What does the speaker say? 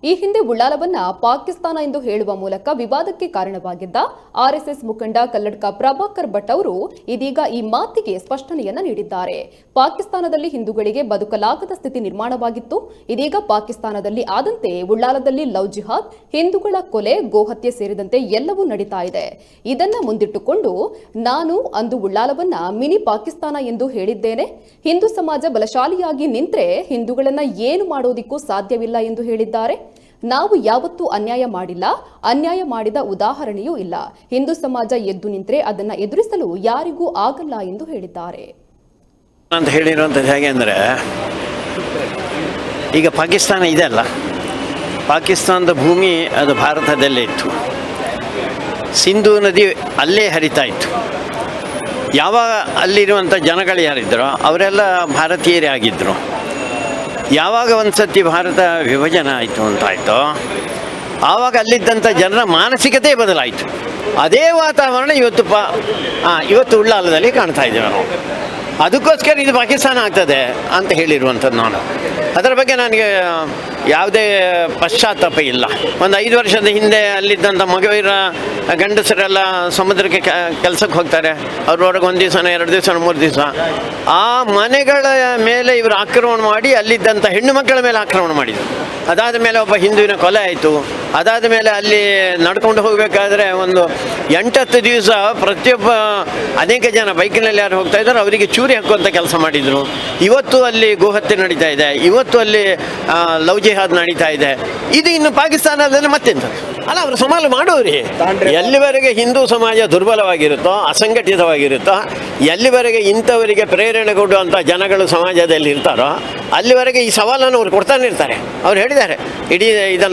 ಈ ಹಿಂದೆ ಉಳ್ಳಾಲವನ್ನ ಪಾಕಿಸ್ತಾನ ಎಂದು ಹೇಳುವ ಮೂಲಕ ವಿವಾದಕ್ಕೆ ಕಾರಣವಾಗಿದ್ದ ಆರ್ಎಸ್ಎಸ್ ಮುಖಂಡ ಕಲ್ಲಡ್ಕ ಪ್ರಭಾಕರ್ ಭಟ್ ಅವರು ಇದೀಗ ಈ ಮಾತಿಗೆ ಸ್ಪಷ್ಟನೆಯನ್ನ ನೀಡಿದ್ದಾರೆ. ಪಾಕಿಸ್ತಾನದಲ್ಲಿ ಹಿಂದೂಗಳಿಗೆ ಬದುಕಲಾಗದ ಸ್ಥಿತಿ ನಿರ್ಮಾಣವಾಗಿತ್ತು. ಇದೀಗ ಪಾಕಿಸ್ತಾನದಲ್ಲಿ ಆದಂತೆ ಉಳ್ಳಾಲದಲ್ಲಿ ಲವ್ ಜಿಹಾದ್, ಹಿಂದೂಗಳ ಕೊಲೆ, ಗೋಹತ್ಯೆ ಸೇರಿದಂತೆ ಎಲ್ಲವೂ ನಡೀತಾ ಇದೆ. ಇದನ್ನ ಮುಂದಿಟ್ಟುಕೊಂಡು ನಾನು ಅಂದು ಉಳ್ಳಾಲವನ್ನ ಮಿನಿ ಪಾಕಿಸ್ತಾನ ಎಂದು ಹೇಳಿದ್ದೇನೆ. ಹಿಂದೂ ಸಮಾಜ ಬಲಶಾಲಿಯಾಗಿ ನಿಂತ್ರೆ ಹಿಂದೂಗಳನ್ನ ಏನು ಮಾಡೋದಿಕ್ಕೂ ಸಾಧ್ಯವಿಲ್ಲ ಎಂದು ಹೇಳಿದ್ದಾರೆ. ನಾವು ಯಾವತ್ತೂ ಅನ್ಯಾಯ ಮಾಡಿಲ್ಲ, ಅನ್ಯಾಯ ಮಾಡಿದ ಉದಾಹರಣೆಯೂ ಇಲ್ಲ. ಹಿಂದೂ ಸಮಾಜ ಎದ್ದು ನಿಂತರೆ ಅದನ್ನ ಎದುರಿಸಲು ಯಾರಿಗೂ ಆಗಲ್ಲ ಎಂದು ಹೇಳಿದ್ದಾರೆ. ಅಂತ ಹೇಳಿರುವಂಥದ್ದು ಹೇಗೆ ಅಂದರೆ, ಈಗ ಪಾಕಿಸ್ತಾನ ಇದೆ ಅಲ್ಲ, ಪಾಕಿಸ್ತಾನದ ಭೂಮಿ ಅದು ಭಾರತದಲ್ಲೇ ಇತ್ತು. ಸಿಂಧೂ ನದಿ ಅಲ್ಲೇ ಹರಿತಾ ಇತ್ತು. ಯಾವಾಗ ಅಲ್ಲಿರುವಂಥ ಜನಗಳು ಯಾರಿದ್ದರೋ ಅವರೆಲ್ಲ ಭಾರತೀಯರೇ ಆಗಿದ್ದರು. ಯಾವಾಗ ಒಂದು ಸತಿ ಭಾರತ ವಿಭಜನೆ ಆಯಿತು ಅಂತಾಯಿತು, ಆವಾಗ ಅಲ್ಲಿದ್ದಂಥ ಜನರ ಮಾನಸಿಕತೆ ಬದಲಾಯಿತು. ಅದೇ ವಾತಾವರಣ ಇವತ್ತು ಉಳ್ಳಾಲದಲ್ಲಿ ಕಾಣ್ತಾ ಇದ್ದೇವೆ ನಾವು. ಅದಕ್ಕೋಸ್ಕರ ಇದು ಪಾಕಿಸ್ತಾನ ಆಗ್ತದೆ ಅಂತ ಹೇಳಿರುವಂಥದ್ದು ನಾನು. ಅದರ ಬಗ್ಗೆ ನನಗೆ ಯಾವುದೇ ಪಶ್ಚಾತ್ತಾಪ ಇಲ್ಲ. ಒಂದು 5 ವರ್ಷದ ಹಿಂದೆ ಅಲ್ಲಿದ್ದಂಥ ಮಗುವಿರ ಗಂಡಸರೆಲ್ಲ ಸಮುದ್ರಕ್ಕೆ ಕೆಲಸಕ್ಕೆ ಹೋಗ್ತಾರೆ. ಅವ್ರೊಳಗೆ 1 ದಿವಸ 2 ದಿವಸ 3 ದಿವಸ ಆ ಮನೆಗಳ ಮೇಲೆ ಇವರು ಆಕ್ರಮಣ ಮಾಡಿ ಅಲ್ಲಿದ್ದಂಥ ಹೆಣ್ಣು ಮಕ್ಕಳ ಮೇಲೆ ಆಕ್ರಮಣ ಮಾಡಿದರು. ಅದಾದ ಮೇಲೆ ಒಬ್ಬ ಹಿಂದುವಿನ ಕೊಲೆ ಆಯಿತು. ಅದಾದ ಮೇಲೆ ಅಲ್ಲಿ ನಡ್ಕೊಂಡು ಹೋಗಬೇಕಾದ್ರೆ ಒಂದು 8-10 ದಿವಸ ಪ್ರತಿಯೊಬ್ಬ ಅನೇಕ ಜನ ಬೈಕಿನಲ್ಲಿ ಯಾರು ಹೋಗ್ತಾ ಇದ್ದಾರೆ ಅವರಿಗೆ ಚೂರಿ ಹಾಕುವಂಥ ಕೆಲಸ ಮಾಡಿದರು. ಇವತ್ತು ಅಲ್ಲಿ ಗೋಹತ್ಯೆ ನಡೀತಾ ಇದೆ, ಇವತ್ತು ಅಲ್ಲಿ ಲವ್ ಜಿಹಾದ್ ನಡೀತಾ ಇದೆ. ಇದು ಇನ್ನು ಪಾಕಿಸ್ತಾನದಲ್ಲಿ ಮತ್ತೆಂತ ಅಲ್ಲ, ಅವರು ಸವಾಲು ಮಾಡೋರಿ. ಎಲ್ಲಿವರೆಗೆ ಹಿಂದೂ ಸಮಾಜ ದುರ್ಬಲವಾಗಿರುತ್ತೋ, ಅಸಂಘಟಿತವಾಗಿರುತ್ತೋ, ಎಲ್ಲಿವರೆಗೆ ಇಂಥವರಿಗೆ ಪ್ರೇರಣೆ ಕೊಡುವಂಥ ಜನಗಳು ಸಮಾಜದಲ್ಲಿ ಇರ್ತಾರೋ ಅಲ್ಲಿವರೆಗೆ ಈ ಸವಾಲನ್ನು ಅವ್ರು ಕೊಡ್ತಾನೆ ಇರ್ತಾರೆ. ಅವ್ರು ಹೇಳಿದ್ದಾರೆ, ಇಡೀ ಇದನ್ನು